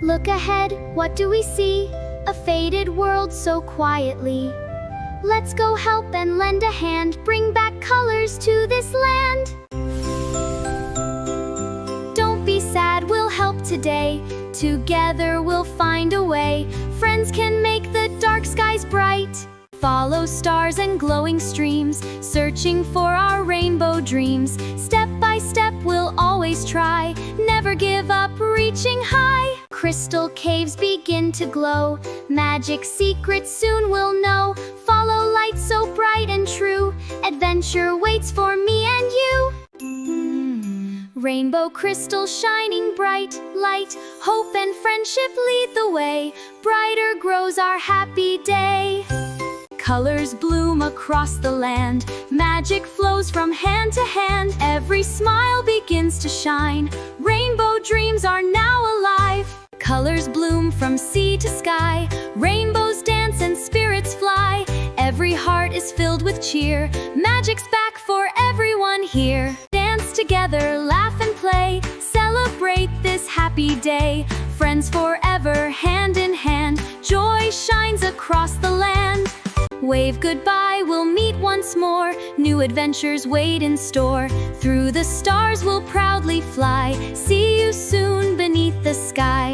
Look ahead, what do we see? A faded world so quietly. Let's go help and lend a hand, bring back colors to this land. Don't be sad, we'll help today. Together we'll find a way. Friends can make the dark skies bright. Follow stars and glowing streams, searching for our rainbow dreams. Step by step we'll always try, never give up, reaching high. Crystal caves begin to glow, magic secrets soon we'll know. Follow light so bright and true, adventure waits for me and you. Rainbow crystal shining bright, light, hope and friendship lead the way. Brighter grows our happy day. Colors bloom across the land, magic flows from hand to hand. Every smile begins to shine, rainbow dreams are now alive. Colors bloom from sea to sky, rainbows dance and spirits fly. Every heart is filled with cheer, magic's back for everyone here. Dance together, laugh and play, celebrate this happy day. Friends forever, hand in hand, joy shines across the land. Wave goodbye, we'll meet once more. New adventures wait in store. Through the stars we'll proudly fly. See you soon beneath the sky.